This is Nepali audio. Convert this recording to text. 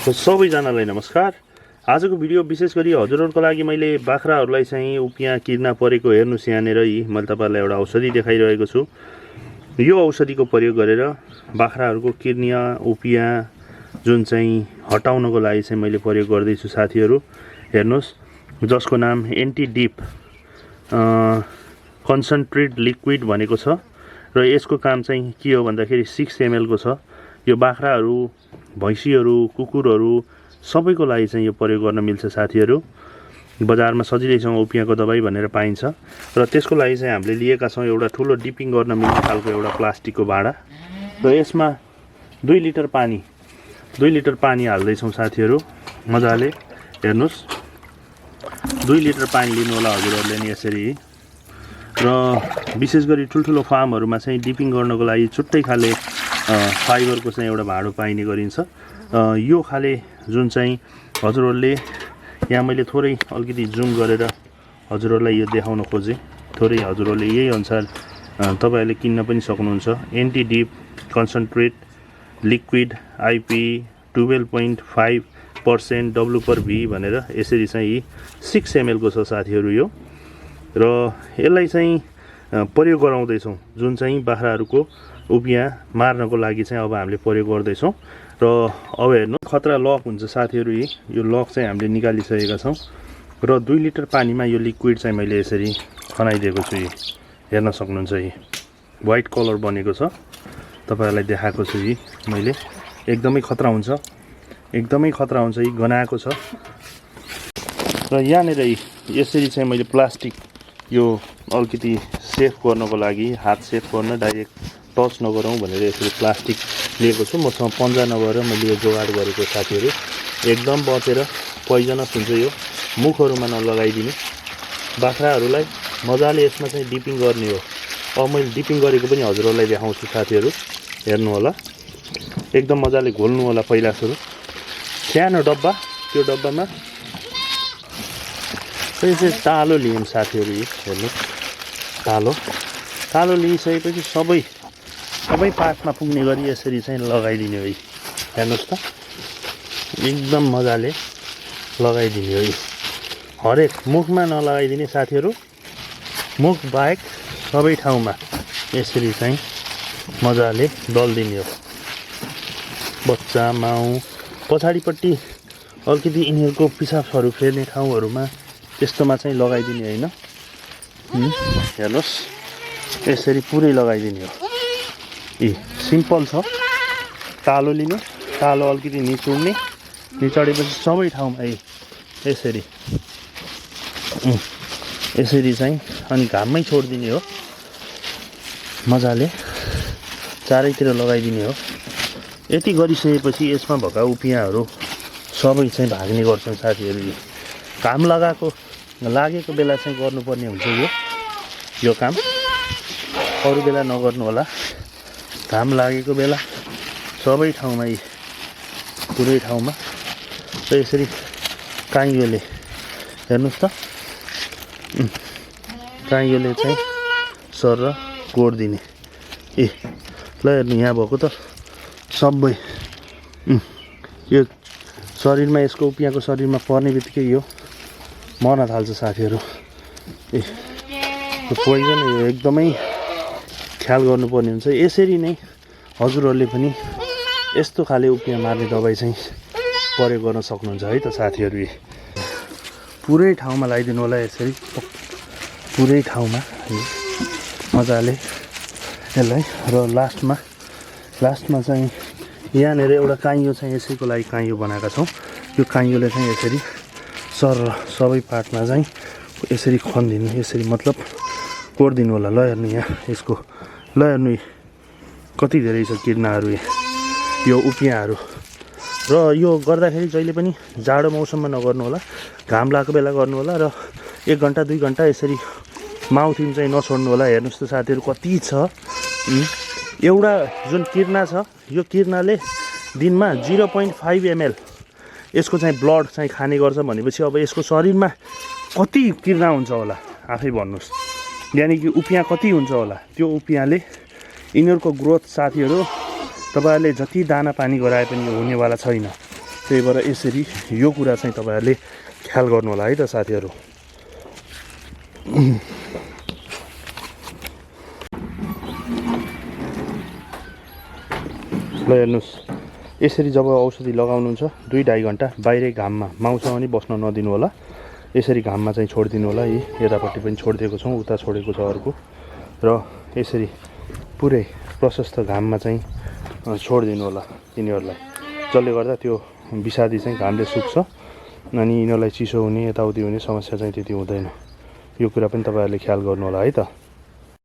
सबैजनालाई नमस्कार। आजको भिडियो विशेष गरी हजुरहरुको लागि मैले बाख्राहरुलाई चाहिँ उपियाँ किर्ना परेको हेर्नुस् यहाँनेर मैले तपाईहरुलाई एउटा औषधि देखाइरहेको छु। यो औषधिको प्रयोग गरेर बाख्राहरुको किर्निया उपियाँ जुन चाहिँ हटाउनको लागि चाहिँ मैले प्रयोग गर्दै छु साथीहरु। हेर्नुस्, जसको नाम एन्टी डिप कन्सन्ट्रेट लिक्विड भनेको छ र यसको काम चाहिँ के हो भन्दाखेरि 6 ml को छ। यो बाख्राहरु, भैँसीहरु, कुकुरहरु सबैको लागि चाहिँ यो प्रयोग गर्न मिल्छ साथीहरु। बजारमा सजिलैसँग उपियाँको दबाई भनेर पाइन्छ र त्यसको लागि चाहिँ हामीले लिएका छौं एउटा ठुलो डिपिङ गर्न मिल्ने खालको एउटा प्लास्टिकको भाँडा र यसमा 2 लिटर पानी हाल्दै छौं साथीहरु। मजाले हेर्नुस्, 2 लिटर पानी लिनु होला हजुरहरुले नि यसरी। र विशेष गरी ठुलठुलो फार्महरुमा चाहिँ डिपिङ गर्नको लागि छुट्टै खाले फाइबरको चाहिँ एउटा भाँडो पाइने गरिन्छ। यो खाले जुन चाहिँ हजुरहरुले यहाँ मैले थोरै अलिकति जुम गरेर हजुरहरुलाई यो देखाउन खोजे। थोरै हजुरहरुले यही अनुसार तपाईहरुले किन्न पनि सक्नुहुन्छ। Anti dip concentrate liquid IP 12.5% W/V भनेर यसरी चाहिँ 6 ml को छ साथीहरु यो। र यसलाई चाहिँ प्रयोग गराउँदै छौं जुन चाहिँ बाख्राहरुको उपियाँ मार्नको लागि चाहिँ अब हामीले प्रयोग गर्दै छौं। र अब हेर्नु, खतरा लक हुन्छ साथीहरु। यो लक चाहिँ हामीले निकालिसकेका छौं र 2 लिटर पानीमा यो लिक्विड चाहिँ मैले यसरी खनाइदिएको छु। हेर्न सक्नुहुन्छ, व्हाइट कलर बनेको छ। तपाईहरुलाई देखाएको छु मैले। एकदमै खतरा हुन्छ, गनाएको छ। र यहाँनेर यसरी चाहिँ मैले प्लास्टिक यो अलिकति सेफ गर्नको लागि, हात सेफ गर्न, डाइरेक्ट टच नगरौँ भनेर यसरी प्लास्टिक लिएको छु। मसँग पन्जा नभएर मैले यो जोगाड गरेको साथीहरु। एकदम बचेर, पोइजनस हुन्छ यो, मुखहरुमा नलगाइदिनु। बाख्राहरुलाई मजाले यसमा चाहिँ डिपिङ गर्ने हो। अब मैले डिपिङ गरेको पनि हजुरहरुलाई देखाउँछु साथीहरु। हेर्नु होला, एकदम मजाले घोल्नु होला। पहिला सुरु सानो डब्बा, त्यो डब्बामा यसरी तालो लियौं साथीहरु। हेर्नु, तालो लिइसकेपछि सबै पार्टमा पुग्ने गरी यसरी चाहिँ लगाइदिने हो। हेर्नुस् त, एकदम मजाले लगाइदिने हो। हरेक मुखमा नलगाइदिने साथीहरु, मुख बाहेक सबै ठाउँमा यसरी चाहिँ मजाले दल्दिने हो। बच्चा, माउ, पछाडीपट्टि अलिकति यिनीहरुको पिसाबहरु फेर्ने ठाउँहरुमा त्यस्तोमा चाहिँ लगाइदिने हैन। हेर्नुस्, यसरी पुरै लगाइदिने हो। सिम्पल छ। तालो लिनु, तालो अलिकति निचोड्ने, निचोडेपछि सबै ठाउँमा यसरी चाहिँ अनि घाममै छोड्दिने हो। मजाले चारैतिर लगाइदिने हो। यति गरिसकेपछि यसमा भएका उपियाँहरु सबै चाहिँ भाग्ने गर्छन् साथीहरु। घाम लागेको बेला चाहिँ गर्नुपर्ने हुन्छ यो काम। अरु बेला नगर्नु होला। घाम लागेको बेला सबै ठाउँमा, पुरै ठाउँमा। र यसरी काइयोले, हेर्नुस् त, काइयोले चाहिँ सर कोड्दिने। ल हेर्नु, यहाँ भएको त सबै यो शरीरमा, यसको उपियाँको शरीरमा पर्ने बित्तिकै यो मर्न थाल्छ साथीहरु। यो पोइजन हो, एकदमै ख्याल गर्नुपर्ने हुन्छ। यसरी नै हजुरहरुले पनि यस्तो खाले उपियाँ मार्ने दबाई चाहिँ प्रयोग गर्न सक्नुहुन्छ है त साथीहरु। पुरै ठाउँमा लगाइदिनु होला यसरी, पुरै ठाउँमा मजाले यसलाई। र लास्टमा चाहिँ यहाँनेर एउटा काइयो चाहिँ यसैको लागि काइयो बनाएका छौं। यो काइयोले चाहिँ यसरी सबै पार्टमा चाहिँ यसरी खन्दिनु, यसरी मतलब कोड्दिनु होला। ल हेर्नु यहाँ यसको, ल हेर्नु कति धेरै छ किर्नाहरु, यो उपियाँहरु। र यो गर्दाखेरि जहिले पनि जाडो मौसममा नगर्नु होला, घाम लागेको बेला गर्नु होला। र 1 घण्टा 2 घण्टा यसरी माउथिम चाहिँ नछोड्नु होला। हेर्नुस् त साथीहरु, कति छ। एउटा जुन किर्ना छ, यो किर्नाले दिनमा 0.5 ml यसको चाहिँ ब्लड चाहिँ खाने गर्छ भनेपछि अब यसको शरीरमा कति किर्ना हुन्छ होला आफै भन्नुस्। यानी कि उपियाँ कति हुन्छ होला। त्यो उपियाँले यिनीहरुको ग्रोथ साथीहरु तपाईहरुले जति दाना पानी गराए पनि हुनेवाला छैन। त्यही भएर यसरी यो कुरा चाहिँ तपाईहरुले ख्याल गर्नु होला है त साथीहरु। ल हेर्नुस्, यसरी जब औषधि लगाउनुहुन्छ 2-2.5 घण्टा बाहिरै घाममा माउसँग पनि बस्न नदिनु होला। यसरी घाममा चाहिँ छोडिदिनु होला। यी यतापट्टि पनि छोडिदिएको छौं, उता छोडेको छ अर्को, र यसरी पुरै प्रशस्त घाममा चाहिँ छोडिदिनु होला यिनीहरूलाई, जसले गर्दा त्यो विषादी चाहिँ घामले सुक्छ अनि यिनीहरूलाई चिसो हुने यताउति हुने समस्या चाहिँ त्यति हुँदैन। यो कुरा पनि तपाईहरुले ख्याल गर्नु होला है त।